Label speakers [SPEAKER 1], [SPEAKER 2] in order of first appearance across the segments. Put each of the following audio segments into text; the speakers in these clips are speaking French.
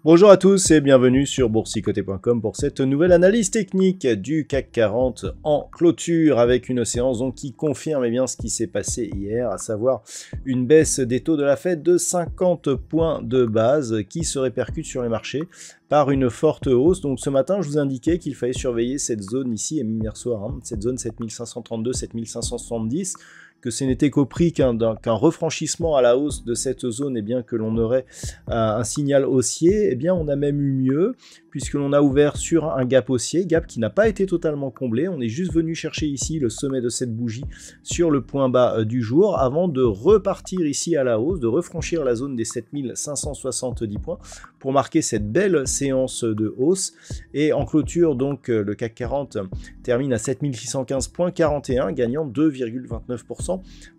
[SPEAKER 1] Bonjour à tous et bienvenue sur boursicoté.com pour cette nouvelle analyse technique du CAC 40 en clôture avec une séance donc qui confirme bien ce qui s'est passé hier, à savoir une baisse des taux de la Fed de 50 points de base qui se répercute sur les marchés par une forte hausse. Donc ce matin, je vous indiquais qu'il fallait surveiller cette zone ici, et même hier soir, cette zone 7532, 7570, que ce n'était qu'au prix qu'un refranchissement à la hausse de cette zone, et bien que l'on aurait un signal haussier. Et bien on a même eu mieux, puisque l'on a ouvert sur un gap haussier, gap qui n'a pas été totalement comblé. On est juste venu chercher ici le sommet de cette bougie sur le point bas du jour, avant de repartir ici à la hausse, de refranchir la zone des 7570 points, pour marquer cette belle séance de hausse. Et en clôture, donc, le CAC 40 termine à 7615,41, gagnant 2,29%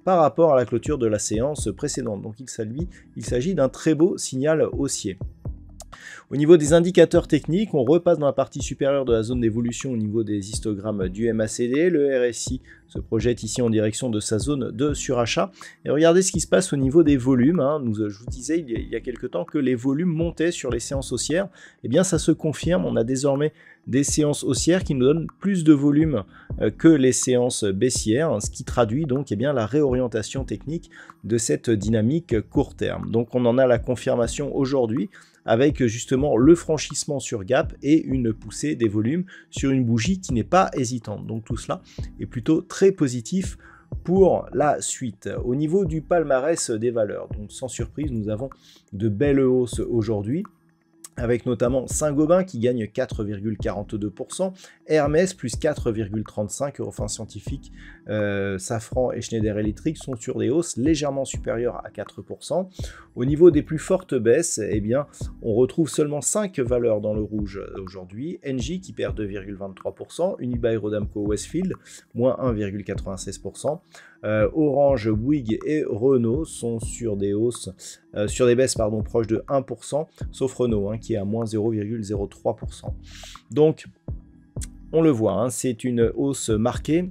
[SPEAKER 1] par rapport à la clôture de la séance précédente. Donc il s'agit d'un très beau signal haussier. Au niveau des indicateurs techniques, on repasse dans la partie supérieure de la zone d'évolution au niveau des histogrammes du MACD. Le RSI se projette ici en direction de sa zone de surachat. Et regardez ce qui se passe au niveau des volumes. Je vous disais il y a quelques temps que les volumes montaient sur les séances haussières. Eh bien, ça se confirme. On a désormais des séances haussières qui nous donnent plus de volume que les séances baissières, ce qui traduit donc la réorientation technique de cette dynamique court terme. Donc on en a la confirmation aujourd'hui avec justement le franchissement sur gap et une poussée des volumes sur une bougie qui n'est pas hésitante. Donc tout cela est plutôt très positif pour la suite. Au niveau du palmarès des valeurs, donc sans surprise, nous avons de belles hausses aujourd'hui, avec notamment Saint-Gobain qui gagne 4,42%, Hermès plus 4,35%, Eurofins Scientifique, Safran et Schneider Electric sont sur des hausses légèrement supérieures à 4%. Au niveau des plus fortes baisses, eh bien, on retrouve seulement 5 valeurs dans le rouge aujourd'hui. Engie qui perd 2,23%, Unibail-Rodamco Westfield, moins 1,96%. Orange, Bouygues et Renault sont sur des hausses, sur des baisses proches de 1%, sauf Renault qui est à moins 0,03%. Donc, on le voit, c'est une hausse marquée.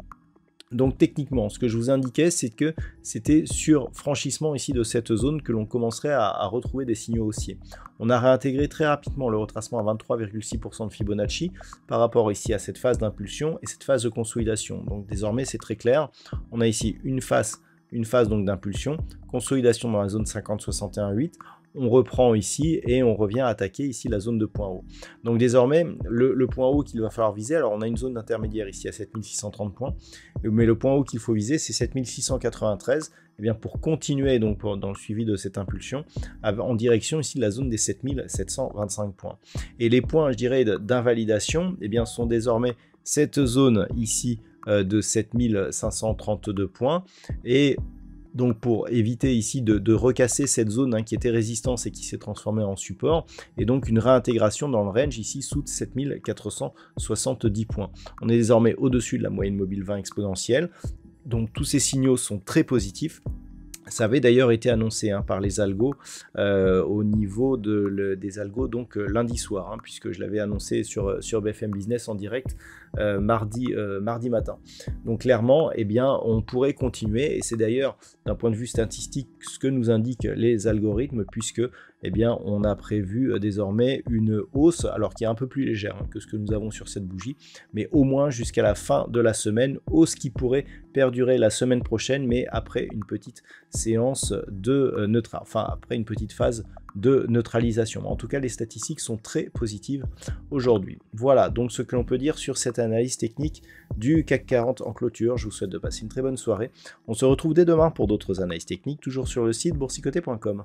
[SPEAKER 1] Donc techniquement, ce que je vous indiquais, c'est que c'était sur franchissement ici de cette zone que l'on commencerait à retrouver des signaux haussiers. On a réintégré très rapidement le retracement à 23,6% de Fibonacci par rapport ici à cette phase d'impulsion et cette phase de consolidation. Donc désormais, c'est très clair. On a ici une phase donc d'impulsion, consolidation dans la zone 50-61-8. On reprend ici et on revient attaquer ici la zone de point haut. Donc désormais, le point haut qu'il va falloir viser, alors on a une zone intermédiaire ici à 7630 points, mais le point haut qu'il faut viser, c'est 7693, et bien pour continuer donc dans le suivi de cette impulsion, en direction ici de la zone des 7725 points. Et les points, je dirais, d'invalidation, et bien sont désormais cette zone ici de 7532 points, et donc pour éviter ici de recasser cette zone qui était résistance et qui s'est transformée en support, et donc une réintégration dans le range ici sous 7470 points. On est désormais au-dessus de la moyenne mobile 20 exponentielle, donc tous ces signaux sont très positifs. Ça avait d'ailleurs été annoncé par les algos au niveau des algos donc lundi soir, puisque je l'avais annoncé sur BFM Business en direct mardi matin. Donc clairement, eh bien, on pourrait continuer, et c'est d'ailleurs d'un point de vue statistique ce que nous indiquent les algorithmes, puisque eh bien, on a prévu désormais une hausse, alors qui est un peu plus légère que ce que nous avons sur cette bougie, mais au moins jusqu'à la fin de la semaine, hausse qui pourrait perdurer la semaine prochaine, mais après une petite séance de après une petite phase de neutralisation. En tout cas, les statistiques sont très positives aujourd'hui. Voilà donc ce que l'on peut dire sur cette analyse technique du CAC 40 en clôture. Je vous souhaite de passer une très bonne soirée. On se retrouve dès demain pour d'autres analyses techniques, toujours sur le site boursicoté.com.